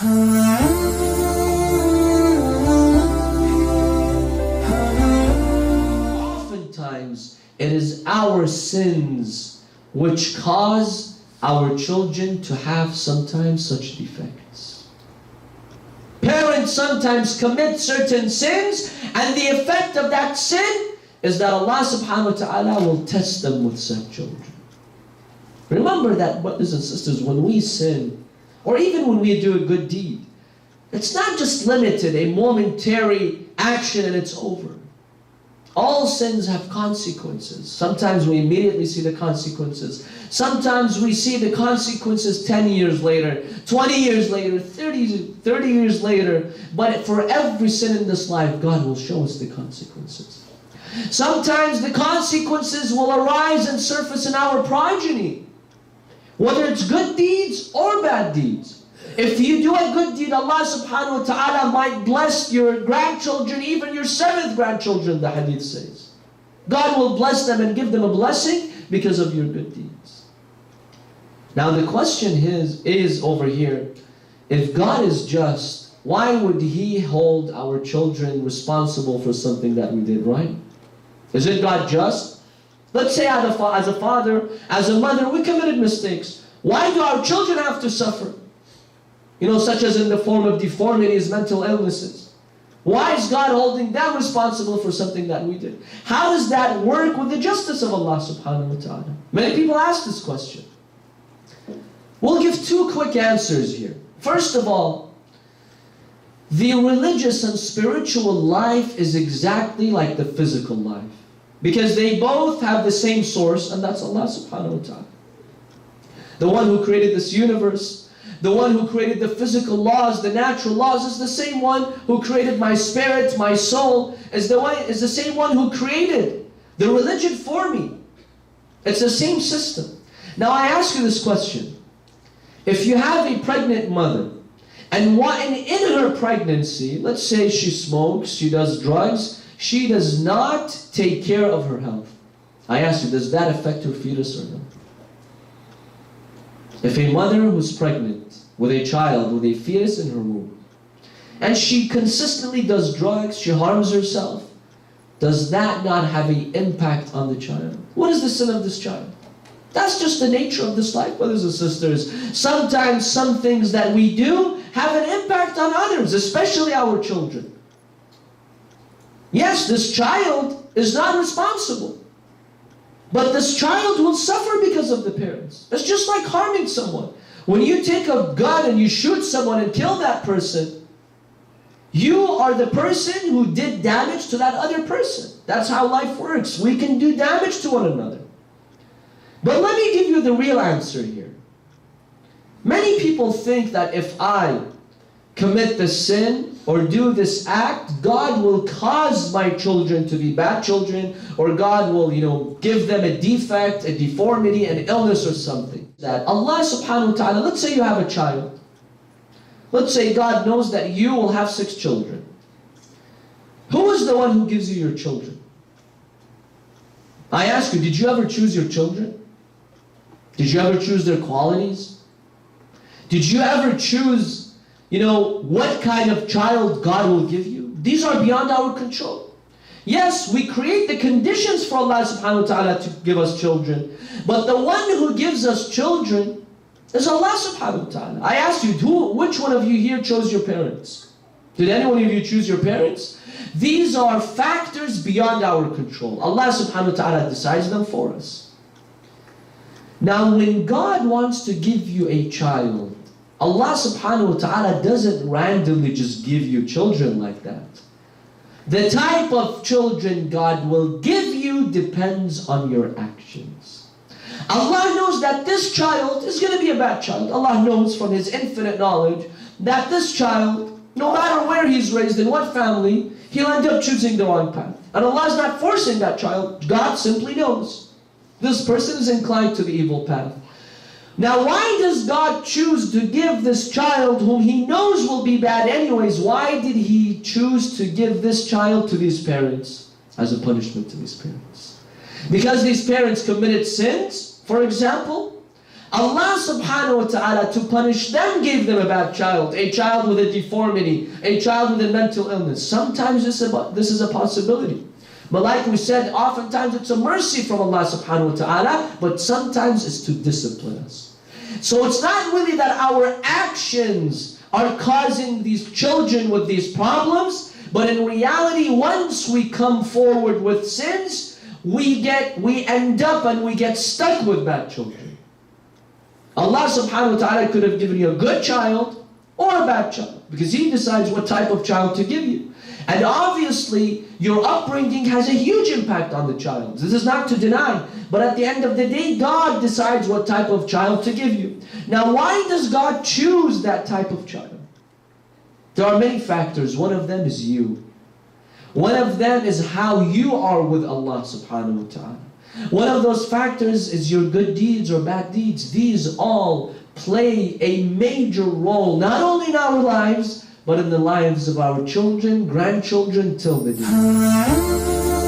Oftentimes, it is our sins which cause our children to have sometimes such defects. Parents sometimes commit certain sins, and the effect of that sin is that Allah subhanahu wa ta'ala will test them with such children. Remember that, brothers and sisters, when we sin, or even when we do a good deed, it's not just limited, a momentary action and it's over. All sins have consequences. Sometimes we immediately see the consequences. Sometimes we see the consequences 10 years later, 20 years later, 30 years later. But for every sin in this life, God will show us the consequences. Sometimes the consequences will arise and surface in our progeny, whether it's good deeds or bad deeds. If you do a good deed, Allah subhanahu wa ta'ala might bless your grandchildren, even your 7th grandchildren, the hadith says. God will bless them and give them a blessing because of your good deeds. Now the question is over here, if God is just, why would He hold our children responsible for something that we did, right? Isn't God just? Let's say as a father, as a mother, we committed mistakes. Why do our children have to suffer? Such as in the form of deformities, mental illnesses. Why is God holding them responsible for something that we did? How does that work with the justice of Allah subhanahu wa ta'ala? Many people ask this question. We'll give 2 quick answers here. First of all, the religious and spiritual life is exactly like the physical life, because they both have the same source, and that's Allah subhanahu wa ta'ala. The one who created this universe, the one who created the physical laws, the natural laws, is the same one who created my spirit, my soul, is the same one who created the religion for me. It's the same system. Now I ask you this question. If you have a pregnant mother, and in her pregnancy, let's say she smokes, she does drugs, she does not take care of her health. I ask you, does that affect her fetus or not? If a mother who's pregnant with a child, with a fetus in her womb, and she consistently does drugs, she harms herself, does that not have an impact on the child? What is the sin of this child? That's just the nature of this life, brothers and sisters. Sometimes some things that we do have an impact on others, especially our children. Yes, this child is not responsible, but this child will suffer because of the parents. It's just like harming someone. When you take a gun and you shoot someone and kill that person, you are the person who did damage to that other person. That's how life works. We can do damage to one another. But let me give you the real answer here. Many people think that if I commit this sin or do this act, God will cause my children to be bad children, or God will, give them a defect, a deformity, an illness or something. That Allah subhanahu wa ta'ala, let's say you have a child. Let's say God knows that you will have 6 children. Who is the one who gives you your children? I ask you, did you ever choose your children? Did you ever choose their qualities? Did you ever choose, what kind of child God will give you? These are beyond our control. Yes, we create the conditions for Allah subhanahu wa ta'ala to give us children, but the one who gives us children is Allah subhanahu wa ta'ala. I asked you, which one of you here chose your parents? Did any one of you choose your parents? These are factors beyond our control. Allah subhanahu wa ta'ala decides them for us. Now when God wants to give you a child, Allah subhanahu wa ta'ala doesn't randomly just give you children like that. The type of children God will give you depends on your actions. Allah knows that this child is going to be a bad child. Allah knows from His infinite knowledge that this child, no matter where he's raised, in what family, he'll end up choosing the wrong path. And Allah is not forcing that child. God simply knows. This person is inclined to the evil path. Now why does God choose to give this child whom He knows will be bad anyways? Why did He choose to give this child to these parents as a punishment to these parents? Because these parents committed sins, for example? Allah subhanahu wa ta'ala, to punish them, gave them a bad child, a child with a deformity, a child with a mental illness. Sometimes this is a possibility. But like we said, oftentimes it's a mercy from Allah subhanahu wa ta'ala, but sometimes it's to discipline us. So it's not really that our actions are causing these children with these problems, but in reality, once we come forward with sins, we end up and we get stuck with bad children. Allah subhanahu wa ta'ala could have given you a good child or a bad child, because He decides what type of child to give you. And obviously, your upbringing has a huge impact on the child. This is not to deny. But at the end of the day, God decides what type of child to give you. Now, why does God choose that type of child? There are many factors. One of them is you. One of them is how you are with Allah subhanahu wa ta'ala. One of those factors is your good deeds or bad deeds. These all play a major role, not only in our lives, but in the lives of our children, grandchildren, till the day.